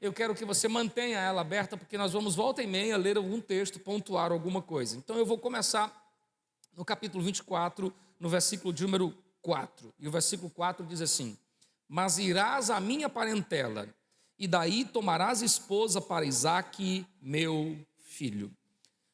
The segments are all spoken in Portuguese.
eu quero que você mantenha ela aberta, porque nós vamos volta e meia ler algum texto, pontuar alguma coisa. Então eu vou começar no capítulo 24, no versículo de número 4. E o versículo 4 diz assim: mas irás à minha parentela, e daí tomarás esposa para Isaque, meu filho.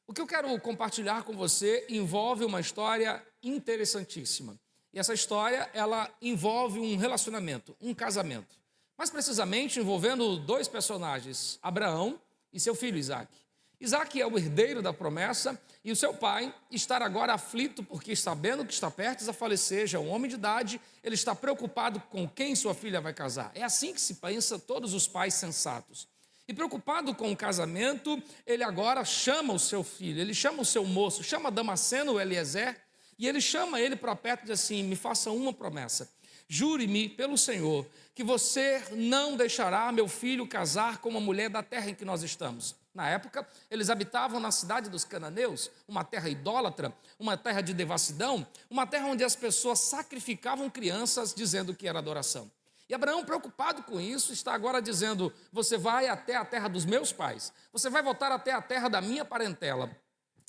O que eu quero compartilhar com você envolve uma história interessantíssima. E essa história, ela envolve um relacionamento, um casamento. Mais precisamente envolvendo dois personagens, Abraão e seu filho Isaque. Isaque é o herdeiro da promessa e o seu pai está agora aflito porque, sabendo que está perto a falecer, já é um homem de idade, ele está preocupado com quem sua filha vai casar. É assim que se pensa todos os pais sensatos. E preocupado com o casamento, ele agora chama o seu filho, ele chama o seu moço, chama Damasceno, Eliezer, e ele chama ele para perto e diz assim: me faça uma promessa, jure-me pelo Senhor que você não deixará meu filho casar com uma mulher da terra em que nós estamos. Na época, eles habitavam na cidade dos cananeus, uma terra idólatra, uma terra de devassidão, uma terra onde as pessoas sacrificavam crianças dizendo que era adoração. E Abraão, preocupado com isso, está agora dizendo: você vai até a terra dos meus pais, você vai voltar até a terra da minha parentela,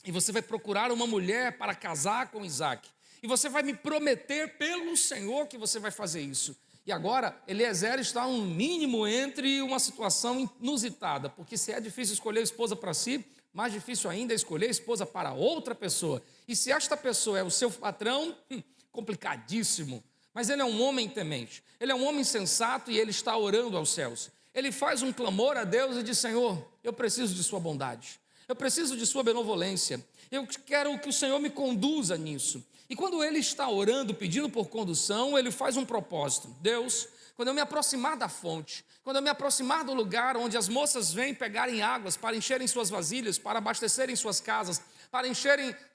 e você vai procurar uma mulher para casar com Isaque, e você vai me prometer pelo Senhor que você vai fazer isso. E agora, Eliezer está um mínimo entre uma situação inusitada, porque se é difícil escolher esposa para si, mais difícil ainda é escolher esposa para outra pessoa. E se esta pessoa é o seu patrão, complicadíssimo. Mas ele é um homem temente, ele é um homem sensato e ele está orando aos céus. Ele faz um clamor a Deus e diz: Senhor, eu preciso de sua bondade, eu preciso de sua benevolência, eu quero que o Senhor me conduza nisso. E quando ele está orando, pedindo por condução, ele faz um propósito: Deus, quando eu me aproximar da fonte, quando eu me aproximar do lugar onde as moças vêm pegarem águas para encherem suas vasilhas, para abastecerem suas casas, para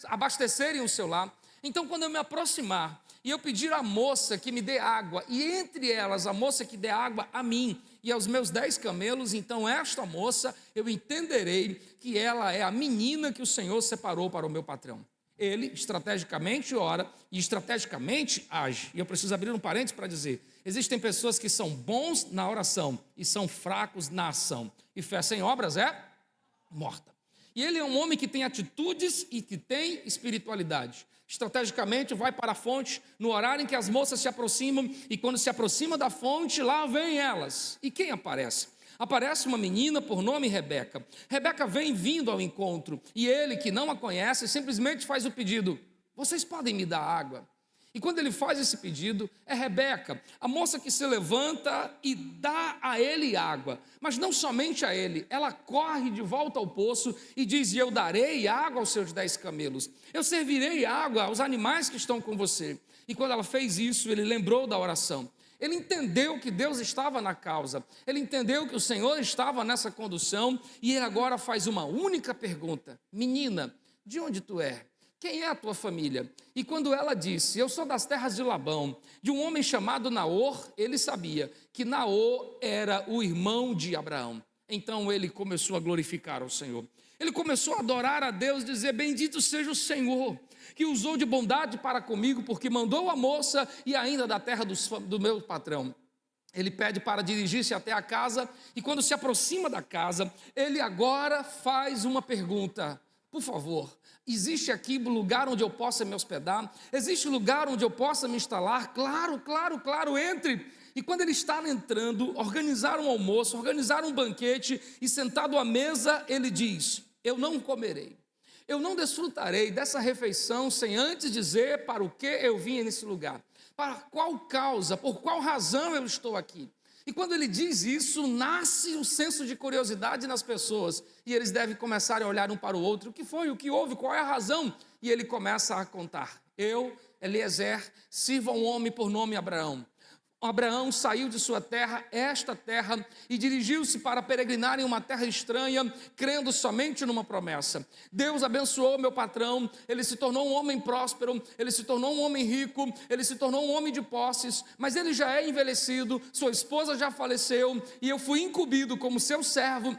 abastecerem o seu lar, então quando eu me aproximar e eu pedir à moça que me dê água, e entre elas a moça que dê água a mim e aos meus 10 camelos, então esta moça, eu entenderei que ela é a menina que o Senhor separou para o meu patrão. Ele estrategicamente ora e estrategicamente age. E eu preciso abrir um parênteses para dizer: existem pessoas que são bons na oração e são fracos na ação, e fé sem obras é morta. E ele é um homem que tem atitudes e que tem espiritualidade. Estrategicamente vai para a fonte no horário em que as moças se aproximam, e quando se aproxima da fonte, lá vêm elas. E quem aparece? Aparece uma menina por nome Rebeca. Rebeca vem vindo ao encontro, e ele, que não a conhece, simplesmente faz o pedido: vocês podem me dar água? E quando ele faz esse pedido, é Rebeca, a moça que se levanta e dá a ele água. Mas não somente a ele, ela corre de volta ao poço e diz: e eu darei água aos seus 10 camelos, eu servirei água aos animais que estão com você. E quando ela fez isso, ele lembrou da oração. Ele entendeu que Deus estava na causa, ele entendeu que o Senhor estava nessa condução, e ele agora faz uma única pergunta: menina, de onde tu é? Quem é a tua família? E quando ela disse: eu sou das terras de Labão, de um homem chamado Naor, ele sabia que Naor era o irmão de Abraão. Então ele começou a glorificar ao Senhor. Ele começou a adorar a Deus, dizer: bendito seja o Senhor, que usou de bondade para comigo, porque mandou a moça e ainda da terra do meu patrão. Ele pede para dirigir-se até a casa, e quando se aproxima da casa, ele agora faz uma pergunta: por favor, existe aqui lugar onde eu possa me hospedar? Existe lugar onde eu possa me instalar? Claro, claro, claro, entre. E quando ele está entrando, organizar um almoço, organizar um banquete, e sentado à mesa, ele diz: eu não comerei, eu não desfrutarei dessa refeição sem antes dizer para o que eu vim nesse lugar, para qual causa, por qual razão eu estou aqui. E quando ele diz isso, nasce um senso de curiosidade nas pessoas, e eles devem começar a olhar um para o outro: o que foi, o que houve, qual é a razão? E ele começa a contar: eu, Eliezer, sirvo a um homem por nome Abraão. Abraão saiu de sua terra, esta terra, e dirigiu-se para peregrinar em uma terra estranha, crendo somente numa promessa. Deus abençoou meu patrão, ele se tornou um homem próspero, ele se tornou um homem rico, ele se tornou um homem de posses, mas ele já é envelhecido, sua esposa já faleceu, e eu fui incumbido como seu servo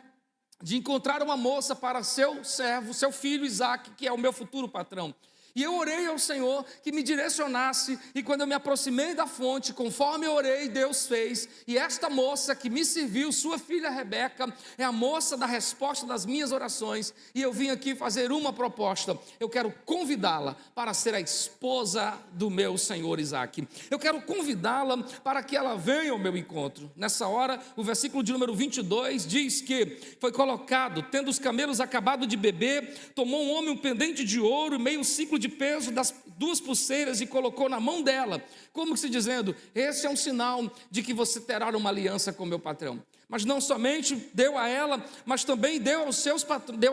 de encontrar uma moça para seu servo, seu filho Isaque, que é o meu futuro patrão. E eu orei ao Senhor que me direcionasse, e quando eu me aproximei da fonte, conforme eu orei, Deus fez. E esta moça que me serviu, sua filha Rebeca, é a moça da resposta das minhas orações. E eu vim aqui fazer uma proposta. Eu quero convidá-la para ser a esposa do meu senhor Isaac. Eu quero convidá-la para que ela venha ao meu encontro. Nessa hora, o versículo de número 22 diz que foi colocado, tendo os camelos acabado de beber, tomou um homem um pendente de ouro, meio ciclo de peso das 2 pulseiras e colocou na mão dela, como que se dizendo, esse é um sinal de que você terá uma aliança com meu patrão. Mas não somente deu a ela, mas também deu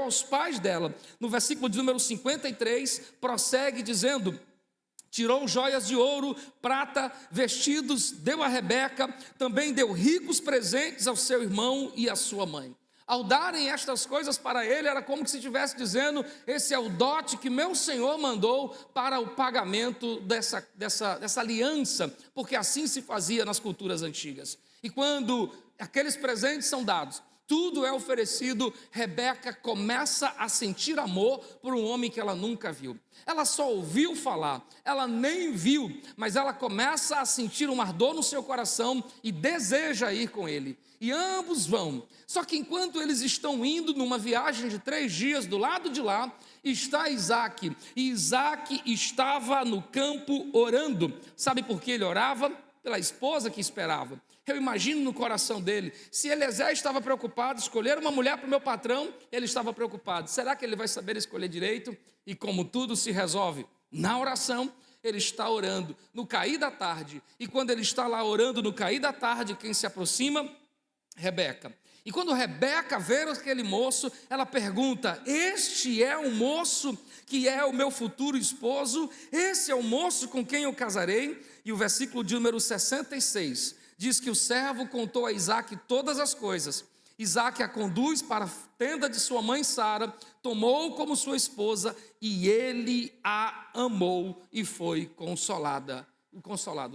aos pais dela. No versículo de número 53, prossegue dizendo: tirou joias de ouro, prata, vestidos, deu a Rebeca, também deu ricos presentes ao seu irmão e à sua mãe. Ao darem estas coisas para ele, era como se estivesse dizendo: esse é o dote que meu Senhor mandou para o pagamento dessa aliança, porque assim se fazia nas culturas antigas. E quando aqueles presentes são dados, tudo é oferecido, Rebeca começa a sentir amor por um homem que ela nunca viu. Ela só ouviu falar, ela nem viu, mas ela começa a sentir um ardor no seu coração e deseja ir com ele. E ambos vão. Só que enquanto eles estão indo numa viagem de 3 dias, do lado de lá está Isaac. E Isaac estava no campo orando. Sabe por que ele orava? Pela esposa que esperava. Eu imagino no coração dele, se Eliezer estava preocupado, escolher uma mulher para o meu patrão, ele estava preocupado. Será que ele vai saber escolher direito? E como tudo se resolve na oração, ele está orando no cair da tarde. E quando ele está lá orando no cair da tarde, quem se aproxima? Rebeca. E quando Rebeca vê aquele moço, ela pergunta: este é o moço que é o meu futuro esposo? Esse é o moço com quem eu casarei? E o versículo de número 66 diz que o servo contou a Isaac todas as coisas. Isaac a conduz para a tenda de sua mãe Sara, tomou como sua esposa e ele a amou e foi consolado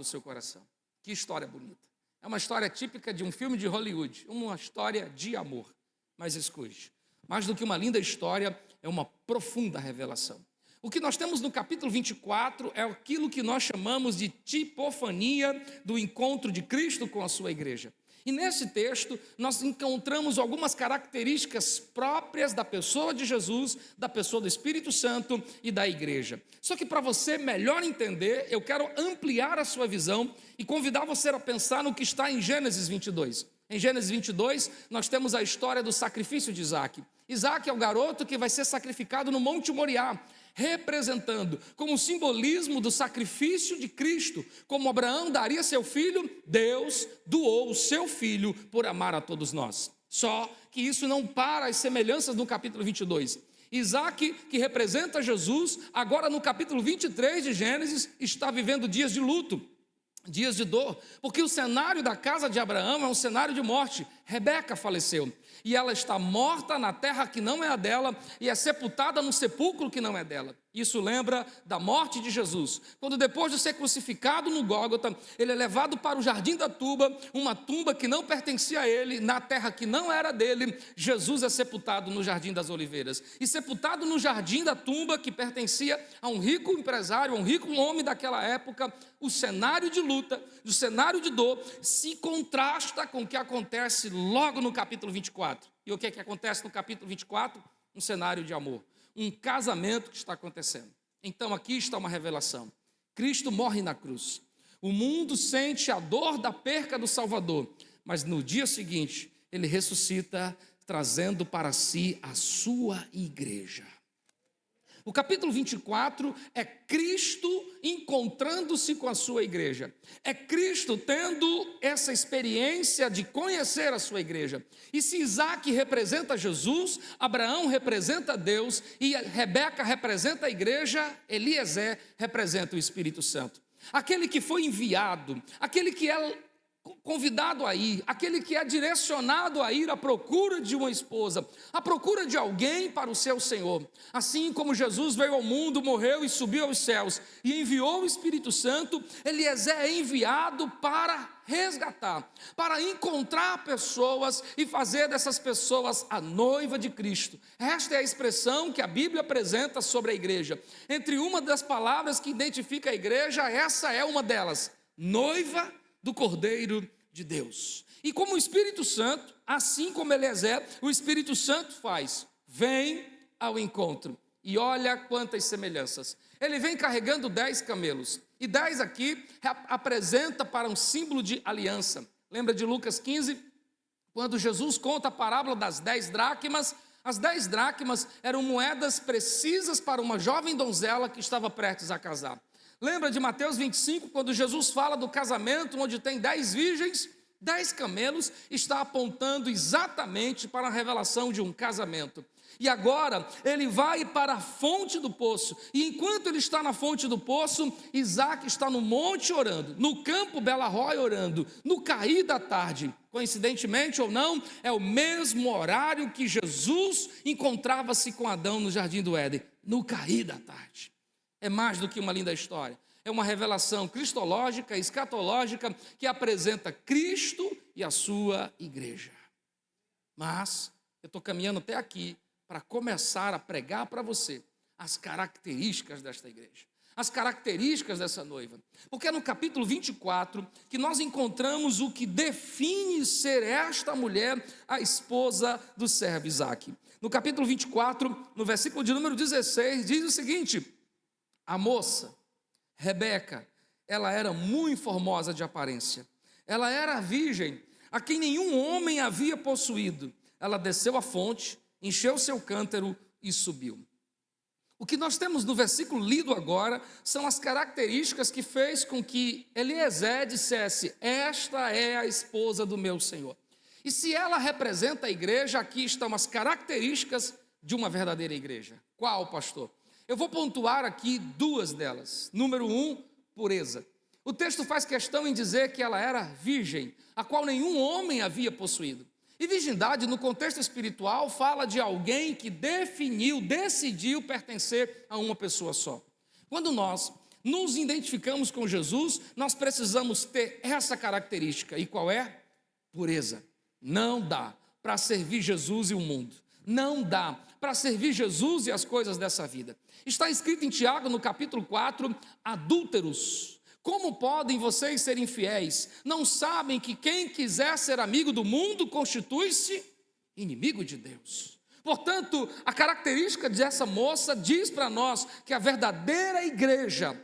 o seu coração. Que história bonita. É uma história típica de um filme de Hollywood, uma história de amor. Mas escute, mais do que uma linda história, é uma profunda revelação. O que nós temos no capítulo 24 é aquilo que nós chamamos de tipofania do encontro de Cristo com a sua igreja. E nesse texto nós encontramos algumas características próprias da pessoa de Jesus, da pessoa do Espírito Santo e da igreja. Só que para você melhor entender, eu quero ampliar a sua visão e convidar você a pensar no que está em Gênesis 22. Em Gênesis 22, nós temos a história do sacrifício de Isaac. Isaac é o garoto que vai ser sacrificado no Monte Moriá, representando como simbolismo do sacrifício de Cristo. Como Abraão daria seu filho, Deus doou o seu filho por amar a todos nós. Só que isso não para as semelhanças no capítulo 22. Isaac, que representa Jesus, agora no capítulo 23 de Gênesis, está vivendo dias de luto, dias de dor, porque o cenário da casa de Abraão é um cenário de morte. Rebeca faleceu e ela está morta na terra que não é a dela e é sepultada no sepulcro que não é dela. Isso lembra da morte de Jesus, quando depois de ser crucificado no Gólgota, ele é levado para o jardim da tumba, uma tumba que não pertencia a ele, na terra que não era dele. Jesus é sepultado no Jardim das Oliveiras, e sepultado no jardim da tumba que pertencia a um rico empresário, a um rico homem daquela época. O cenário de luta, o cenário de dor se contrasta com o que acontece logo no capítulo 24. E o que é que acontece no capítulo 24? Um cenário de amor, um casamento que está acontecendo. Então aqui está uma revelação. Cristo morre na cruz. O mundo sente a dor da perca do Salvador, mas no dia seguinte ele ressuscita, trazendo para si a sua igreja. O capítulo 24 é Cristo encontrando-se com a sua igreja. É Cristo tendo essa experiência de conhecer a sua igreja. E se Isaac representa Jesus, Abraão representa Deus e Rebeca representa a igreja, Eliezer representa o Espírito Santo. Aquele que foi enviado, aquele que é convidado a ir, aquele que é direcionado a ir à procura de uma esposa, à procura de alguém para o seu Senhor. Assim como Jesus veio ao mundo, morreu e subiu aos céus e enviou o Espírito Santo, Eliezer é enviado para resgatar, para encontrar pessoas e fazer dessas pessoas a noiva de Cristo. Esta é a expressão que a Bíblia apresenta sobre a igreja. Entre uma das palavras que identifica a igreja, essa é uma delas: noiva do Cordeiro de Deus. E como o Espírito Santo, assim como Eliezer, o Espírito Santo faz, vem ao encontro. E olha quantas semelhanças. Ele vem carregando 10 camelos. E 10 aqui apresenta para um símbolo de aliança. Lembra de Lucas 15? Quando Jesus conta a parábola das 10 dracmas. As 10 dracmas eram moedas precisas para uma jovem donzela que estava prestes a casar. Lembra de Mateus 25, quando Jesus fala do casamento, onde tem 10 virgens, 10 camelos, está apontando exatamente para a revelação de um casamento. E agora ele vai para a fonte do poço, e enquanto ele está na fonte do poço, Isaac está no monte orando, no campo Bela-Rói orando, no cair da tarde. Coincidentemente ou não, é o mesmo horário que Jesus encontrava-se com Adão no jardim do Éden, no cair da tarde. É mais do que uma linda história, é uma revelação cristológica, escatológica, que apresenta Cristo e a sua igreja. Mas eu estou caminhando até aqui para começar a pregar para você as características desta igreja, as características dessa noiva. Porque é no capítulo 24 que nós encontramos o que define ser esta mulher a esposa do servo Isaac. No capítulo 24, no versículo de número 16, diz o seguinte: a moça, Rebeca, ela era muito formosa de aparência. Ela era virgem, a quem nenhum homem havia possuído. Ela desceu à fonte, encheu seu cântaro e subiu. O que nós temos no versículo lido agora são as características que fez com que Eliezer dissesse: esta é a esposa do meu Senhor. E se ela representa a igreja, aqui estão as características de uma verdadeira igreja. Qual, pastor? Eu vou pontuar aqui 2 delas. Número 1, pureza. O texto faz questão em dizer que ela era virgem, a qual nenhum homem havia possuído. E virgindade, no contexto espiritual, fala de alguém que decidiu pertencer a uma pessoa só. Quando nós nos identificamos com Jesus, nós precisamos ter essa característica. E qual é? Pureza. Não dá para servir Jesus e o mundo. Não dá para servir Jesus e as coisas dessa vida. Está escrito em Tiago, no capítulo 4, adúlteros, como podem vocês ser infiéis? Não sabem que quem quiser ser amigo do mundo constitui-se inimigo de Deus. Portanto, a característica dessa moça diz para nós que a verdadeira igreja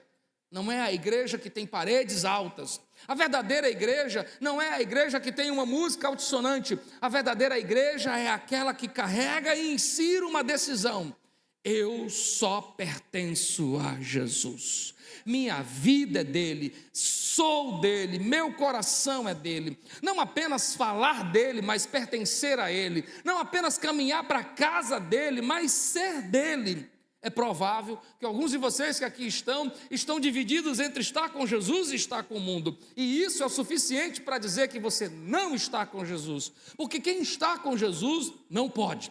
não é a igreja que tem paredes altas. A verdadeira igreja não é a igreja que tem uma música altissonante. A verdadeira igreja é aquela que carrega em si uma decisão: eu só pertenço a Jesus. Minha vida é dele, sou dele, meu coração é dele. Não apenas falar dele, mas pertencer a ele. Não apenas caminhar para a casa dele, mas ser dele. É provável que alguns de vocês que aqui estão divididos entre estar com Jesus e estar com o mundo. E isso é o suficiente para dizer que você não está com Jesus. Porque quem está com Jesus não pode,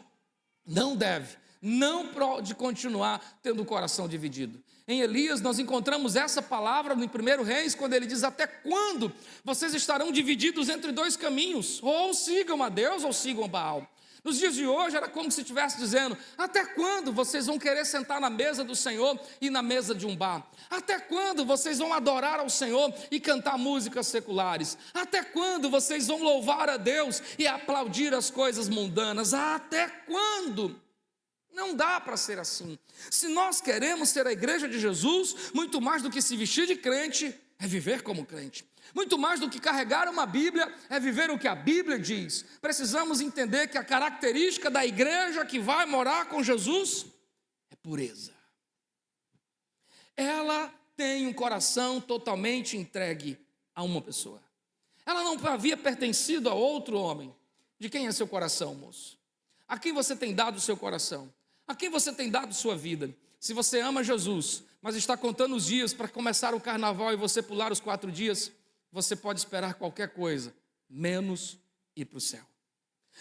não deve, não pode continuar tendo o coração dividido. Em Elias nós encontramos essa palavra no 1 Reis, quando ele diz: até quando vocês estarão divididos entre 2 caminhos? Ou sigam a Deus ou sigam a Baal. Nos dias de hoje era como se estivesse dizendo: até quando vocês vão querer sentar na mesa do Senhor e na mesa de um bar? Até quando vocês vão adorar ao Senhor e cantar músicas seculares? Até quando vocês vão louvar a Deus e aplaudir as coisas mundanas? Até quando? Não dá para ser assim. Se nós queremos ser a igreja de Jesus, muito mais do que se vestir de crente, é viver como crente. Muito mais do que carregar uma Bíblia, é viver o que a Bíblia diz. Precisamos entender que a característica da igreja que vai morar com Jesus é pureza. Ela tem um coração totalmente entregue a uma pessoa. Ela não havia pertencido a outro homem. De quem é seu coração, moço? A quem você tem dado o seu coração? A quem você tem dado sua vida? Se você ama Jesus, mas está contando os dias para começar o carnaval e você pular os 4 dias, você pode esperar qualquer coisa, menos ir para o céu.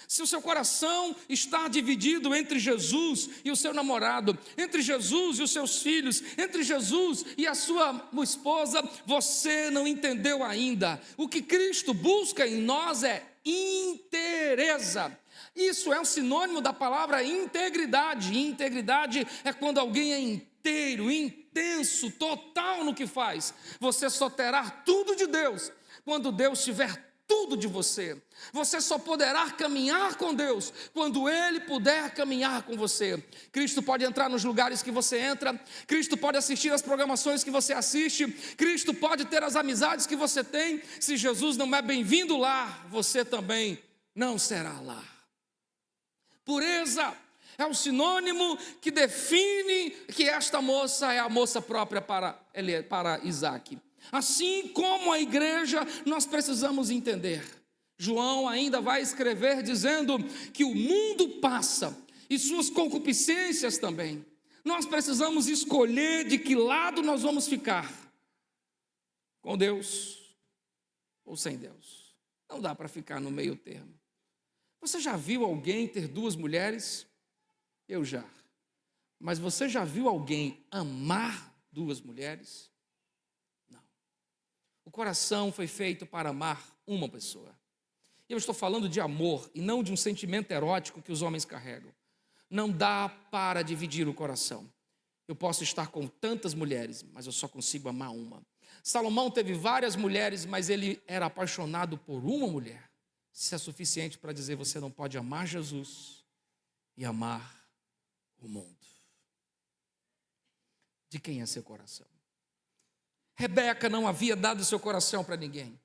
Se o seu coração está dividido entre Jesus e o seu namorado, entre Jesus e os seus filhos, entre Jesus e a sua esposa, você não entendeu ainda. O que Cristo busca em nós é inteireza. Isso é um sinônimo da palavra integridade. Integridade é quando alguém é inteiro, intenso, total no que faz. Você só terá tudo de Deus quando Deus tiver tudo de você. Você só poderá caminhar com Deus quando Ele puder caminhar com você. Cristo pode entrar nos lugares que você entra, Cristo pode assistir às programações que você assiste, Cristo pode ter as amizades que você tem. Se Jesus não é bem-vindo lá, você também não será lá. Pureza é o sinônimo que define que esta moça é a moça própria para Isaac. Assim como a igreja, nós precisamos entender. João ainda vai escrever dizendo que o mundo passa e suas concupiscências também. Nós precisamos escolher de que lado nós vamos ficar, com Deus ou sem Deus. Não dá para ficar no meio termo. Você já viu alguém ter duas mulheres? Eu já. Mas você já viu alguém amar duas mulheres? O coração foi feito para amar uma pessoa. Eu estou falando de amor e não de um sentimento erótico que os homens carregam. Não dá para dividir o coração. Eu posso estar com tantas mulheres, mas eu só consigo amar uma. Salomão teve várias mulheres, mas ele era apaixonado por uma mulher. Isso é suficiente para dizer: você não pode amar Jesus e amar o mundo. De quem é seu coração? Rebeca não havia dado seu coração para ninguém.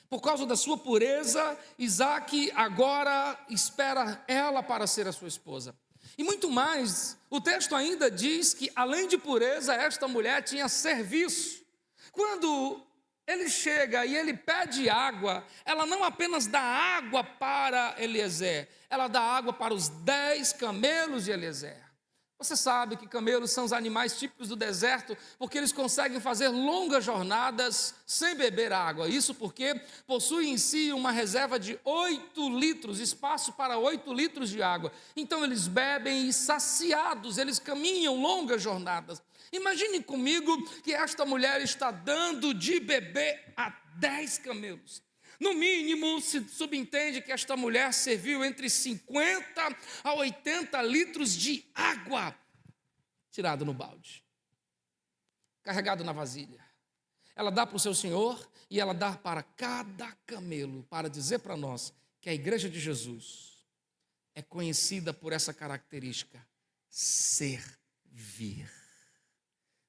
Por causa da sua pureza, Isaac agora espera ela para ser a sua esposa. E muito mais, o texto ainda diz que, além de pureza, esta mulher tinha serviço. Quando ele chega e ele pede água, ela não apenas dá água para Eliezer, ela dá água para os 10 camelos de Eliezer. Você sabe que camelos são os animais típicos do deserto, porque eles conseguem fazer longas jornadas sem beber água. Isso porque possuem em si uma reserva de 8 litros, espaço para 8 litros de água. Então eles bebem e saciados, eles caminham longas jornadas. Imagine comigo que esta mulher está dando de beber a 10 camelos. No mínimo, se subentende que esta mulher serviu entre 50 a 80 litros de água, tirado no balde, carregado na vasilha. Ela dá para o seu senhor e ela dá para cada camelo, para dizer para nós que a igreja de Jesus é conhecida por essa característica: servir.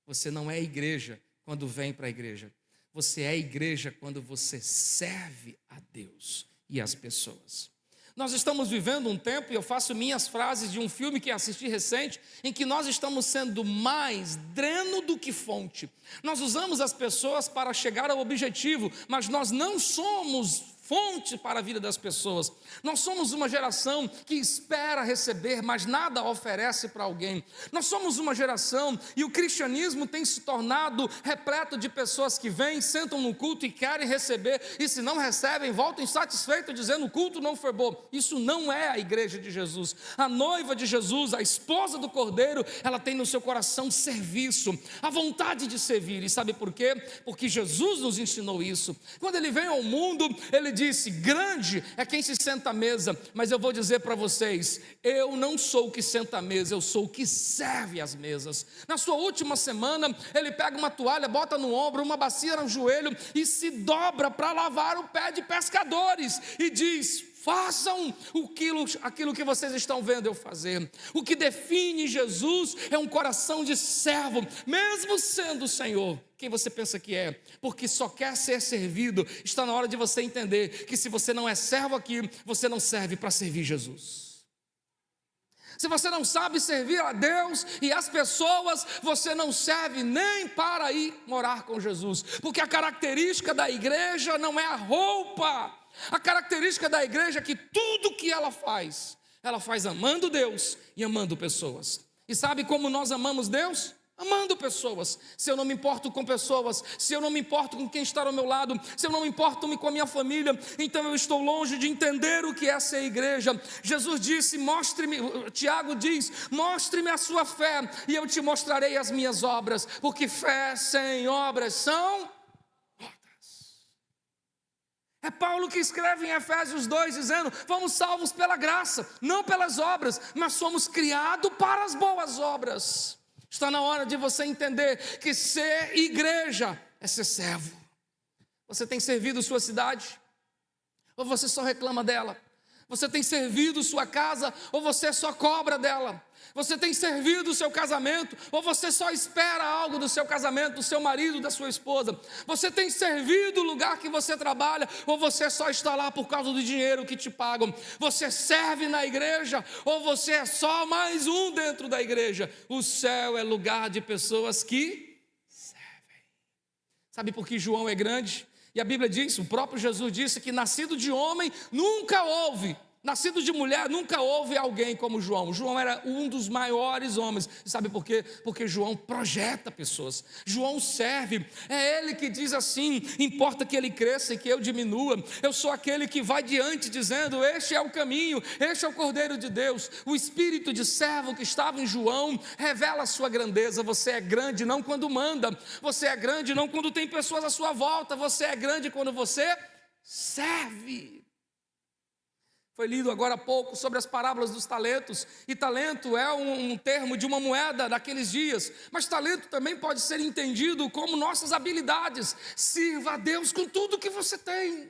Você não é igreja quando vem para a igreja. Você é igreja quando você serve a Deus e as pessoas. Nós estamos vivendo um tempo, e eu faço minhas frases de um filme que assisti recente, em que nós estamos sendo mais dreno do que fonte. Nós usamos as pessoas para chegar ao objetivo, mas nós não somos fonte para a vida das pessoas. Nós somos uma geração que espera receber, mas nada oferece para alguém. Nós somos uma geração, e o cristianismo tem se tornado repleto de pessoas que vêm, sentam no culto e querem receber, e se não recebem, voltam insatisfeitos dizendo: o culto não foi bom. Isso não é a igreja de Jesus. A noiva de Jesus, a esposa do Cordeiro, ela tem no seu coração serviço, a vontade de servir. E sabe por quê? Porque Jesus nos ensinou isso. Quando ele veio ao mundo, ele disse: grande é quem se senta à mesa, mas eu vou dizer para vocês, eu não sou o que senta à mesa, eu sou o que serve às mesas. Na sua última semana, ele pega uma toalha, bota no ombro, uma bacia no joelho e se dobra para lavar o pé de pescadores e diz: façam aquilo que vocês estão vendo eu fazer. O que define Jesus é um coração de servo, mesmo sendo o Senhor quem você pensa que é, porque só quer ser servido. Está na hora de você entender que se você não é servo aqui, você não serve para servir Jesus. Se você não sabe servir a Deus e as pessoas, você não serve nem para ir morar com Jesus, porque a característica da igreja não é a roupa. A característica da igreja é que tudo que ela faz amando Deus e amando pessoas. E sabe como nós amamos Deus? Amando pessoas. Se eu não me importo com pessoas, se eu não me importo com quem está ao meu lado, se eu não me importo com a minha família, então eu estou longe de entender o que é ser igreja. Jesus disse, Tiago diz, mostre-me a sua fé e eu te mostrarei as minhas obras, porque fé sem obras são mortas. É Paulo que escreve em Efésios 2 dizendo, fomos salvos pela graça, não pelas obras, mas somos criados para as boas obras. Está na hora de você entender que ser igreja é ser servo. Você tem servido sua cidade? Ou você só reclama dela? Você tem servido sua casa? Ou você só cobra dela? Você tem servido o seu casamento? Ou você só espera algo do seu casamento, do seu marido, da sua esposa? Você tem servido o lugar que você trabalha? Ou você só está lá por causa do dinheiro que te pagam? Você serve na igreja? Ou você é só mais um dentro da igreja? O céu é lugar de pessoas que servem. Sabe por que João é grande? E a Bíblia diz, o próprio Jesus disse que nascido de homem nunca houve, nascido de mulher nunca houve alguém como João. João era um dos maiores homens. E sabe por quê? Porque João projeta pessoas. João serve. É ele que diz assim, importa que ele cresça e que eu diminua. Eu sou aquele que vai diante dizendo, este é o caminho, este é o Cordeiro de Deus. O espírito de servo que estava em João revela a sua grandeza. Você é grande não quando manda. Você é grande não quando tem pessoas à sua volta. Você é grande quando você serve. Foi lido agora há pouco sobre as parábolas dos talentos, e talento é um termo de uma moeda daqueles dias, mas talento também pode ser entendido como nossas habilidades. Sirva a Deus com tudo que você tem,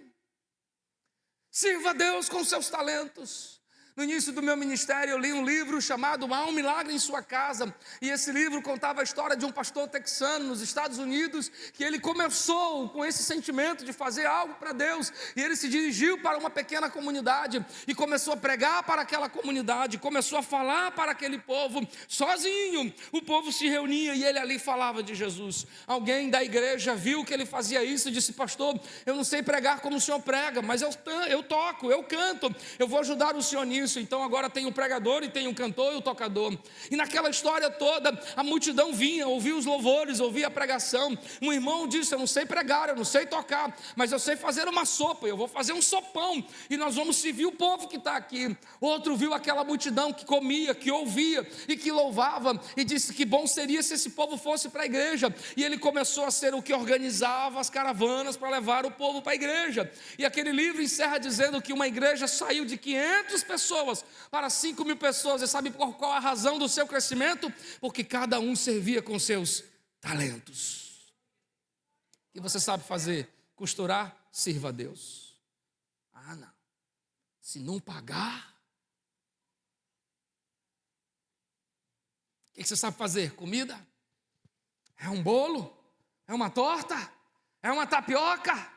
sirva a Deus com seus talentos. No início do meu ministério eu li um livro chamado Há um Milagre em Sua Casa, e esse livro contava a história de um pastor texano nos Estados Unidos, que ele começou com esse sentimento de fazer algo para Deus, e ele se dirigiu para uma pequena comunidade, e começou a pregar para aquela comunidade, começou a falar para aquele povo, sozinho. O povo se reunia e ele ali falava de Jesus. Alguém da igreja viu que ele fazia isso e disse, pastor, eu não sei pregar como o senhor prega, mas eu toco, eu canto, eu vou ajudar o senhor nisso. Então agora tem o pregador e tem o cantor e o tocador. E naquela história toda, a multidão vinha, ouvia os louvores, ouvia a pregação. Um irmão disse, eu não sei pregar, eu não sei tocar, mas eu sei fazer uma sopa, eu vou fazer um sopão, e nós vamos servir o povo que está aqui. Outro viu aquela multidão que comia, que ouvia e que louvava, e disse que bom seria se esse povo fosse para a igreja. E ele começou a ser o que organizava as caravanas para levar o povo para a igreja. E aquele livro encerra dizendo que uma igreja saiu de 500 pessoas para 5.000 pessoas. E sabe por qual a razão do seu crescimento? Porque cada um servia com seus talentos. O que você sabe fazer? Costurar? Sirva a Deus. Ah, não. Se não pagar. O que você sabe fazer? Comida? É um bolo? É uma torta? É uma tapioca?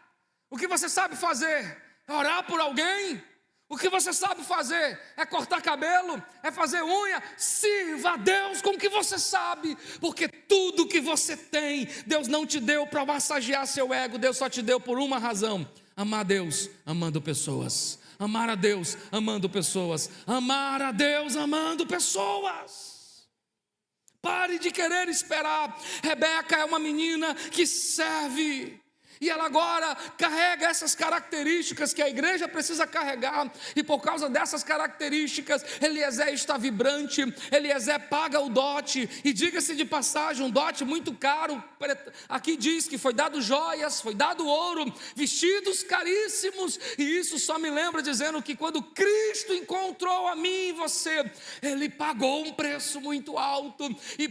O que você sabe fazer? É orar por alguém? O que você sabe fazer? É cortar cabelo? É fazer unha? Sirva a Deus com o que você sabe, porque tudo que você tem, Deus não te deu para massagear seu ego, Deus só te deu por uma razão: amar a Deus amando pessoas. Amar a Deus amando pessoas. Amar a Deus amando pessoas. Pare de querer esperar. Rebeca é uma menina que serve, e ela agora carrega essas características que a igreja precisa carregar. E por causa dessas características, Eliezer está vibrante. Eliezer paga o dote. E diga-se de passagem, um dote muito caro. Aqui diz que foi dado joias, foi dado ouro, vestidos caríssimos. E isso só me lembra dizendo que quando Cristo encontrou a mim e você, Ele pagou um preço muito alto. E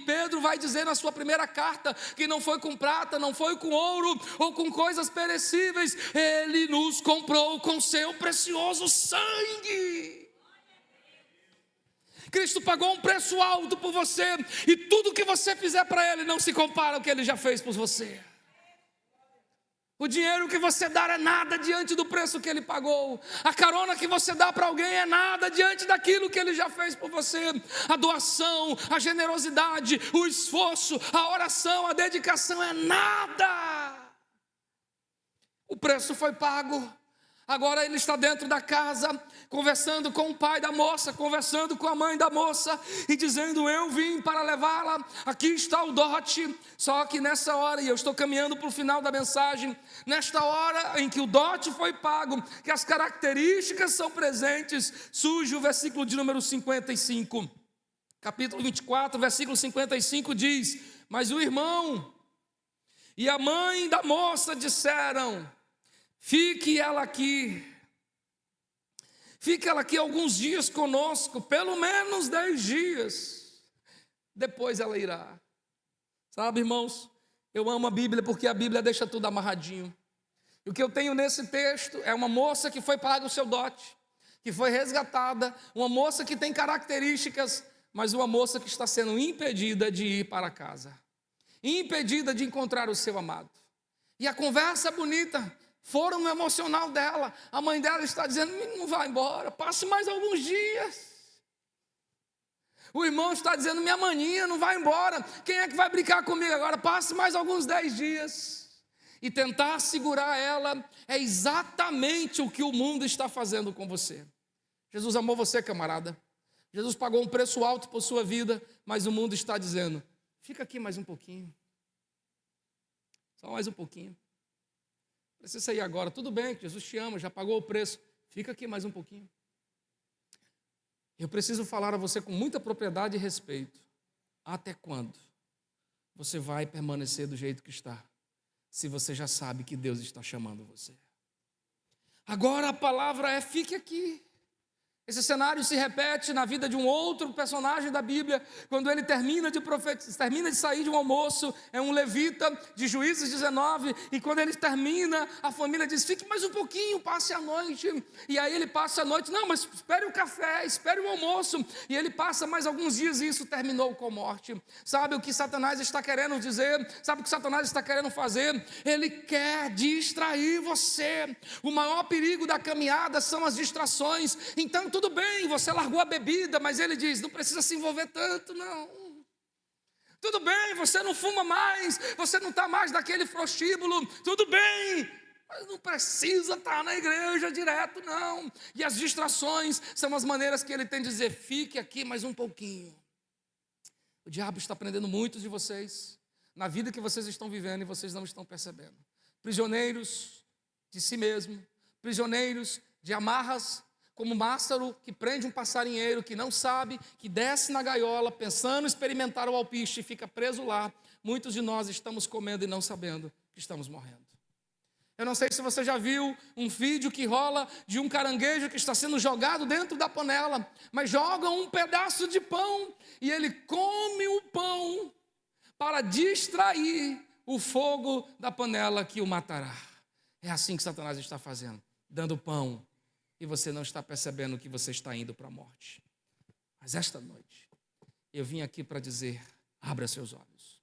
Pedro vai dizer na sua primeira carta que não foi com prata, não foi com ouro ou com coisas perecíveis, Ele nos comprou com seu precioso sangue. Cristo pagou um preço alto por você, e tudo que você fizer para Ele não se compara ao que Ele já fez por você. O dinheiro que você dá é nada diante do preço que Ele pagou. A carona que você dá para alguém é nada diante daquilo que Ele já fez por você. A doação, a generosidade, o esforço, a oração, a dedicação é nada. O preço foi pago. Agora ele está dentro da casa, conversando com o pai da moça, conversando com a mãe da moça e dizendo: eu vim para levá-la, aqui está o dote. Só que nessa hora, e eu estou caminhando para o final da mensagem, nesta hora em que o dote foi pago, que as características são presentes, surge o versículo de número 55. Capítulo 24, versículo 55 diz: mas o irmão e a mãe da moça disseram: fique ela aqui alguns dias conosco, pelo menos 10 dias, depois ela irá. Sabe, irmãos, eu amo a Bíblia porque a Bíblia deixa tudo amarradinho. E o que eu tenho nesse texto é uma moça que foi paga o seu dote, que foi resgatada, uma moça que tem características, mas uma moça que está sendo impedida de ir para casa, impedida de encontrar o seu amado. E a conversa bonita foram no emocional dela. A mãe dela está dizendo: não vai embora, passe mais alguns dias. O irmão está dizendo: minha maninha, não vai embora, quem é que vai brincar comigo agora? Passe mais alguns 10 dias. E tentar segurar ela é exatamente o que o mundo está fazendo com você. Jesus amou você, camarada. Jesus pagou um preço alto por sua vida, mas o mundo está dizendo: fica aqui mais um pouquinho, só mais um pouquinho. Precisa sair agora, tudo bem, Jesus te ama, já pagou o preço, fica aqui mais um pouquinho. Eu preciso falar a você com muita propriedade e respeito: até quando você vai permanecer do jeito que está, se você já sabe que Deus está chamando você? Agora a palavra é: fique aqui. Esse cenário se repete na vida de um outro personagem da Bíblia, quando ele termina de sair de um almoço, é um levita de Juízes 19, e quando ele termina, a família diz: fique mais um pouquinho, passe a noite. E aí ele passa a noite: não, mas espere o café, espere o almoço. E ele passa mais alguns dias e isso terminou com morte. Sabe o que Satanás está querendo dizer? Sabe o que Satanás está querendo fazer? Ele quer distrair você. O maior perigo da caminhada são as distrações. Então tudo bem, você largou a bebida, mas ele diz: não precisa se envolver tanto, não. Tudo bem, você não fuma mais, você não está mais naquele prostíbulo, tudo bem, mas não precisa estar na igreja direto, não. E as distrações são as maneiras que ele tem de dizer: fique aqui mais um pouquinho. O diabo está prendendo muitos de vocês na vida que vocês estão vivendo e vocês não estão percebendo. Prisioneiros de si mesmo, prisioneiros de amarras, como o pássaro que prende um passarinheiro, que não sabe, que desce na gaiola, pensando em experimentar o alpiste e fica preso lá. Muitos de nós estamos comendo e não sabendo que estamos morrendo. Eu não sei se você já viu um vídeo que rola de um caranguejo que está sendo jogado dentro da panela, mas joga um pedaço de pão e ele come o pão para distrair o fogo da panela que o matará. É assim que Satanás está fazendo, dando pão, e você não está percebendo que você está indo para a morte. Mas esta noite, eu vim aqui para dizer: abra seus olhos.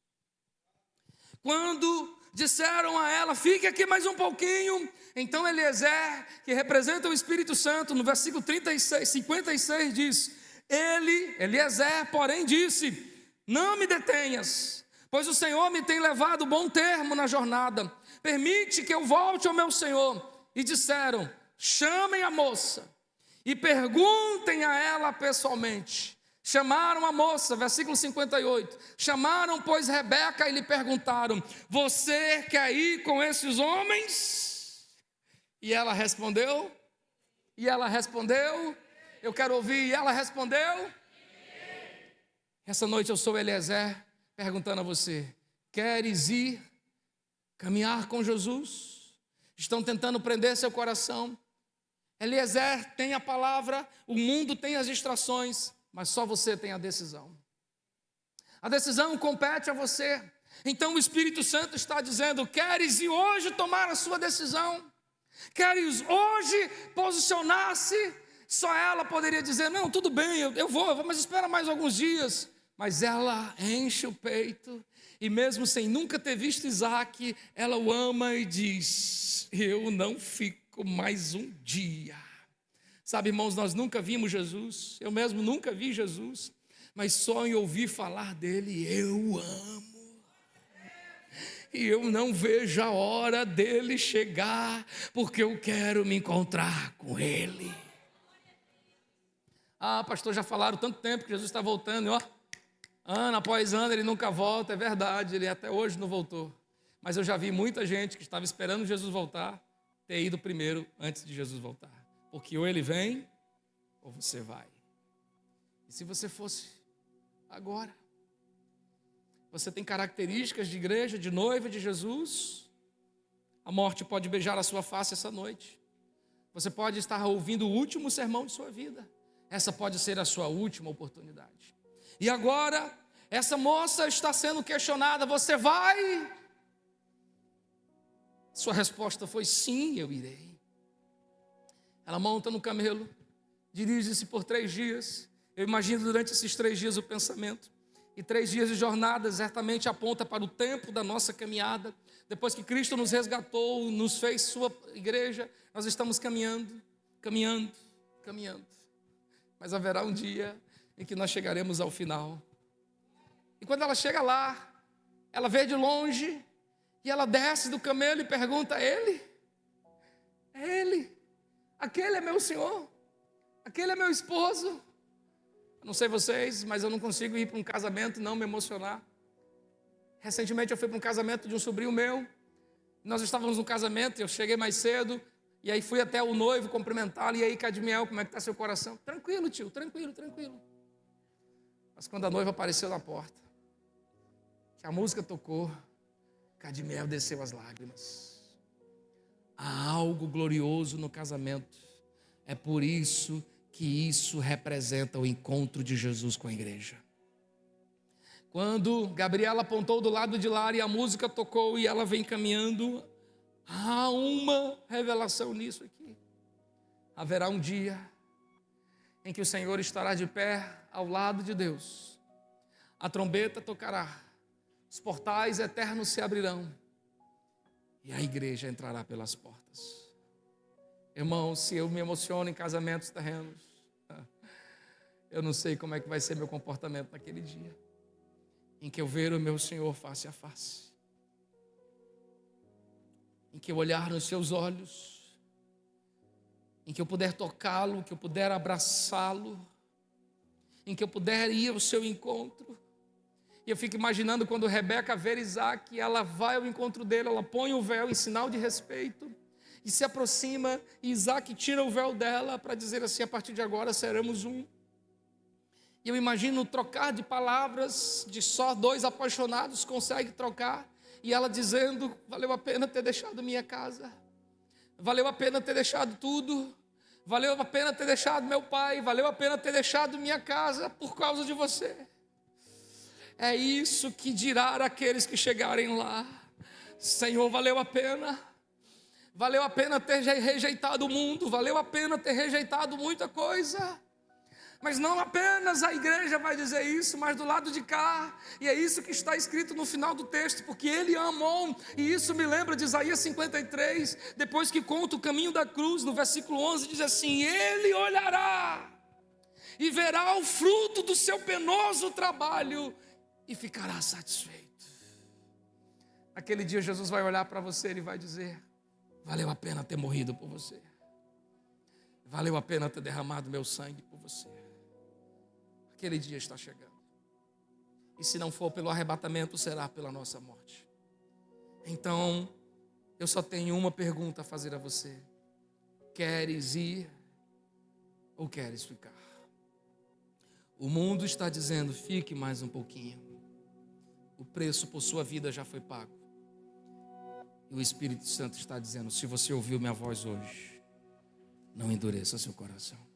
Quando disseram a ela: fique aqui mais um pouquinho, então Eliezer, que representa o Espírito Santo, no versículo 56 diz: Eliezer, porém, disse: não me detenhas, pois o Senhor me tem levado bom termo na jornada, permite que eu volte ao meu Senhor. E disseram: chamem a moça e perguntem a ela pessoalmente. Chamaram a moça, versículo 58. Chamaram, pois, Rebeca e lhe perguntaram: você quer ir com esses homens? E ela respondeu. Eu quero ouvir. E ela respondeu. Essa noite eu sou Eliezer, perguntando a você: queres ir caminhar com Jesus? Estão tentando prender seu coração. Eliezer tem a palavra, o mundo tem as distrações, mas só você tem a decisão. A decisão compete a você. Então o Espírito Santo está dizendo: queres ir hoje tomar a sua decisão? Queres hoje posicionar-se? Só ela poderia dizer: não, tudo bem, eu vou, mas espera mais alguns dias. Mas ela enche o peito, e mesmo sem nunca ter visto Isaac, ela o ama e diz: eu não fico mais um dia. Sabe, irmãos, nós nunca vimos Jesus, eu mesmo nunca vi Jesus, mas só em ouvir falar dele eu amo. E eu não vejo a hora dele chegar, porque eu quero me encontrar com ele. Ah, pastor, já falaram tanto tempo que Jesus está voltando. E, ó, ano após ano ele nunca volta. É verdade, ele até hoje não voltou. Mas eu já vi muita gente que estava esperando Jesus voltar ter ido primeiro antes de Jesus voltar. Porque ou ele vem ou você vai. E se você fosse agora? Você tem características de igreja, de noiva de Jesus? A morte pode beijar a sua face essa noite. Você pode estar ouvindo o último sermão de sua vida. Essa pode ser a sua última oportunidade. E agora, essa moça está sendo questionada: você vai? Sua resposta foi: sim, eu irei. Ela monta no camelo, dirige-se por 3 dias. Eu imagino durante esses 3 dias o pensamento. E 3 dias de jornada certamente aponta para o tempo da nossa caminhada. Depois que Cristo nos resgatou, nos fez sua igreja, nós estamos caminhando. Mas haverá um dia em que nós chegaremos ao final. E quando ela chega lá, ela vê de longe, e ela desce do camelo e pergunta: é ele, aquele é meu Senhor, aquele é meu esposo. Não sei vocês, mas eu não consigo ir para um casamento e não me emocionar. Recentemente eu fui para um casamento de um sobrinho meu. Nós estávamos no casamento, eu cheguei mais cedo, e aí fui até o noivo cumprimentá-lo. E aí, Cadmiel, como é que está seu coração? Tranquilo, tio, tranquilo. Mas quando a noiva apareceu na porta, que a música tocou, Cadmiel desceu as lágrimas. Há algo glorioso no casamento. É por isso que isso representa o encontro de Jesus com a igreja. Quando Gabriela apontou do lado de lá e a música tocou e ela vem caminhando, há uma revelação nisso aqui. Haverá um dia em que o Senhor estará de pé ao lado de Deus. A trombeta tocará, os portais eternos se abrirão e a igreja entrará pelas portas. Irmão, se eu me emociono em casamentos terrenos, eu não sei como é que vai ser meu comportamento naquele dia em que eu ver o meu Senhor face a face, em que eu olhar nos seus olhos, em que eu puder tocá-lo, que eu puder abraçá-lo, em que eu puder ir ao seu encontro. E eu fico imaginando quando Rebeca vê Isaac, ela vai ao encontro dele, ela põe o véu em sinal de respeito e se aproxima, e Isaac tira o véu dela para dizer assim: a partir de agora seremos um. E eu imagino trocar de palavras, de só 2 apaixonados conseguem trocar, e ela dizendo: valeu a pena ter deixado minha casa, valeu a pena ter deixado tudo, valeu a pena ter deixado meu pai, valeu a pena ter deixado minha casa por causa de você. É isso que dirá aqueles que chegarem lá: Senhor, valeu a pena ter rejeitado o mundo, valeu a pena ter rejeitado muita coisa. Mas não apenas a igreja vai dizer isso, mas do lado de cá, e é isso que está escrito no final do texto: porque ele amou, e isso me lembra de Isaías 53, depois que conta o caminho da cruz, no versículo 11 diz assim: ele olhará e verá o fruto do seu penoso trabalho e ficará satisfeito. Aquele dia Jesus vai olhar para você e vai dizer: valeu a pena ter morrido por você, valeu a pena ter derramado meu sangue por você. Aquele dia está chegando. E se não for pelo arrebatamento, será pela nossa morte. Então, eu só tenho uma pergunta a fazer a você: queres ir ou queres ficar? O mundo está dizendo: fique mais um pouquinho. O preço por sua vida já foi pago. E o Espírito Santo está dizendo: se você ouviu minha voz hoje, não endureça seu coração.